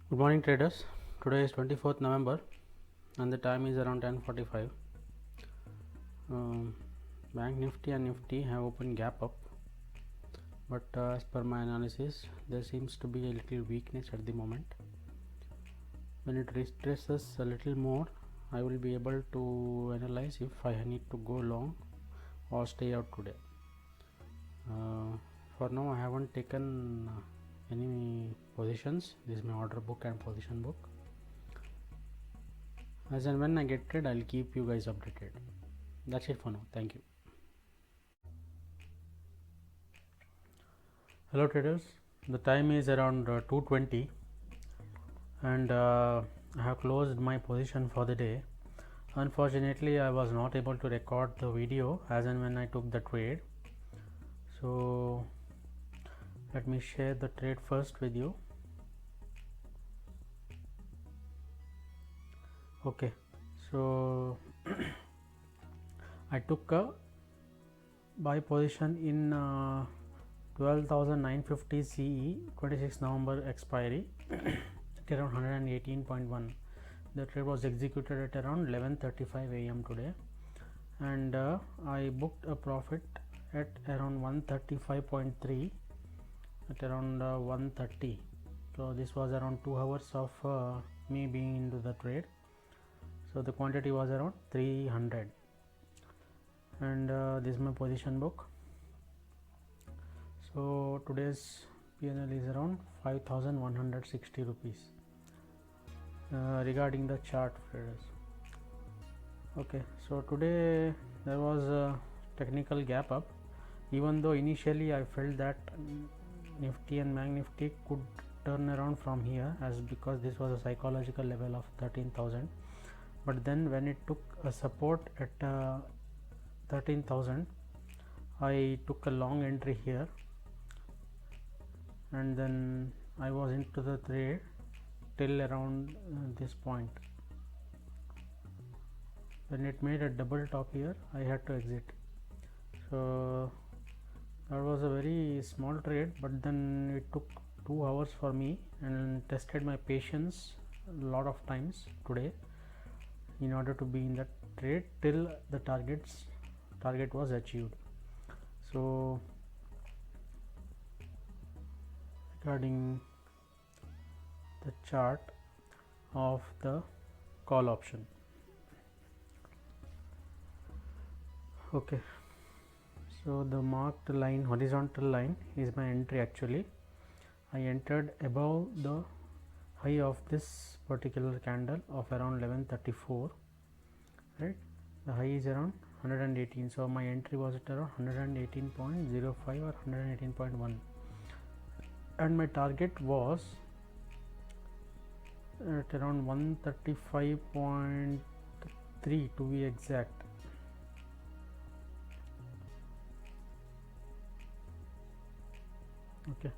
Good morning traders. Today is 24th November and the time is around 10:45. Bank Nifty and Nifty have opened gap up, but as per my analysis there seems to be a little weakness at the moment. When it retraces a little more, I will be able to analyze if I need to go long or stay out today. For now I haven't taken any positions. This is my order book and position book. As and when I get trade, I'll keep you guys updated. That's it for now. Thank you. Hello traders. The time is around 2:20 and I have closed my position for the day. Unfortunately, I was not able to record the video as and when I took the trade. So let me share the trade first with you. Okay, so I took a buy position in 12,950 CE 26 November expiry at around 118.1. The trade was executed at around 11:35 a.m. today, and I booked a profit at around 135.3 at around 130. So this was around 2 hours of me being into the trade. So the quantity was around 300, and this is my position book. So today's PNL is around 5,160 rupees. Regarding the chart traders, okay, so today there was a technical gap up, even though initially I felt that Nifty and Bank Nifty could turn around from here, as because this was a psychological level of 13,000, but then when it took a support at 13,000, I took a long entry here, and then I was into the trade till around this point. When it made a double top here, I had to exit. So that was a very small trade, but then it took 2 hours for me and tested my patience a lot of times today in order to be in that trade till the target was achieved. So regarding the chart of the call option, okay, so the marked line, horizontal line, is my entry. Actually I entered above the high of this particular candle of around 11:34, right? The high is around 118, so my entry was at around 118.05 or 118.1, and my target was at around 135.3 to be exact. Okay,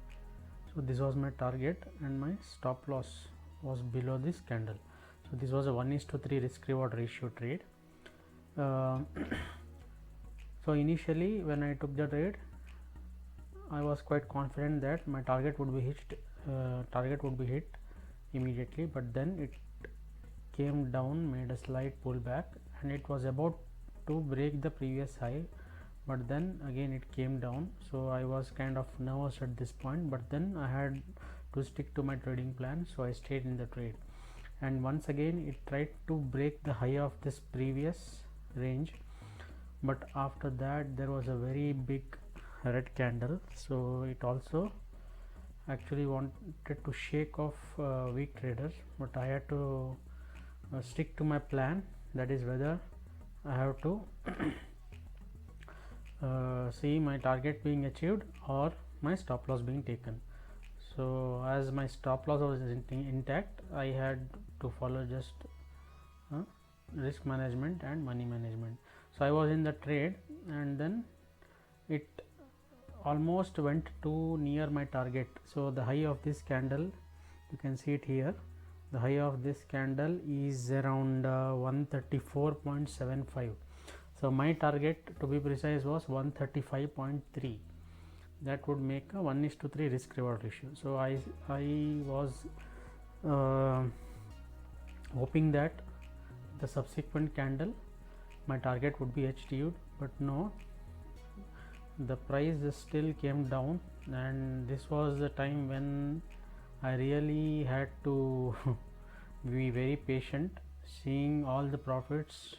so this was my target and my stop loss was below this candle. So this was a 1:3 risk reward ratio trade. So initially when I took the trade, I was quite confident that my target would be hit immediately, but then it came down, made a slight pullback, and it was about to break the previous high, but then again it came down. So I was kind of nervous at this point, but then I had to stick to my trading plan, so I stayed in the trade, and once again it tried to break the high of this previous range, but after that there was a very big red candle, so it also actually wanted to shake off weak traders, but I had to stick to my plan, that is whether I have to see my target being achieved or my stop loss being taken. So as my stop loss was intact, I had to follow just risk management and money management. So I was in the trade, and then it almost went to near my target. So the high of this candle, you can see it here, the high of this candle is around 134.75. so my target, to be precise, was 135.3. that would make a 1:3 risk reward ratio. So I was hoping that the subsequent candle my target would be HTU'd, but no, the price still came down, and this was the time when I really had to be very patient. Seeing all the profits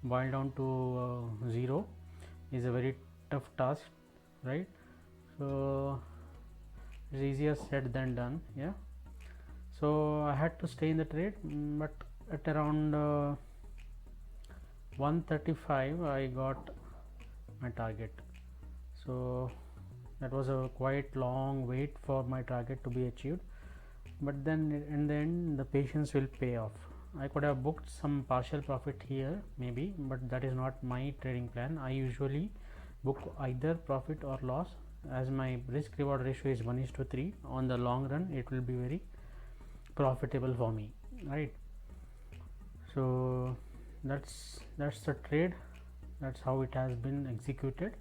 boil down to zero is a very tough task, right? So it's easier said than done. Yeah, so I had to stay in the trade, but at around 135 I got my target. So that was a quite long wait for my target to be achieved, but then in the end the patience will pay off. I could have booked some partial profit here maybe, but that is not my trading plan. I usually book either profit or loss, as my risk reward ratio is 1:3. On the long run it will be very profitable for me, right? So that's the trade, that's how it has been executed.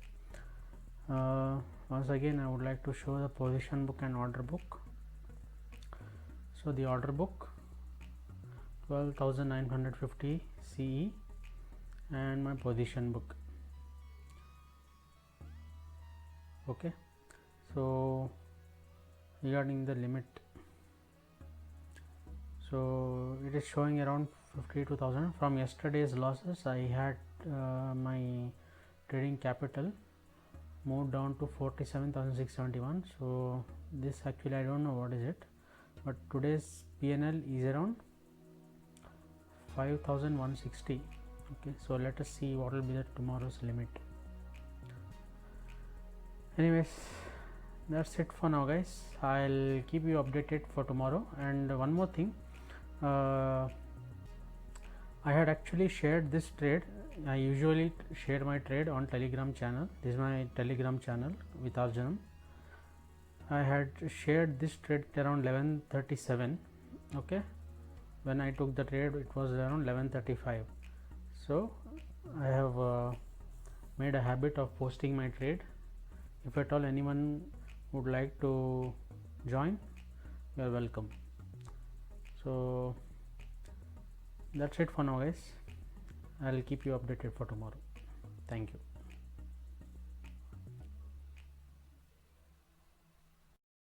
Once again I would like to show the position book and order book. So the order book 12,950 CE and my position book. Okay, so regarding the limit, so it is showing around 52,000. From yesterday's losses I had my trading capital moved down to 47,671. so this actually I don't know what is it, but today's PNL is around 5,160. okay, so let us see what will be the tomorrow's limit. Anyways, that's it for now, guys. I'll keep you updated for tomorrow. And one more thing, I had actually shared this trade. I usually share my trade on Telegram channel. This is my Telegram channel with Arjanam. I had shared this trade around 11:37. okay, when I took the trade it was around 11:35. so I have made a habit of posting my trade. If at all anyone would like to join, you are welcome. So that's it for now, guys. I'll keep you updated for tomorrow. Thank you.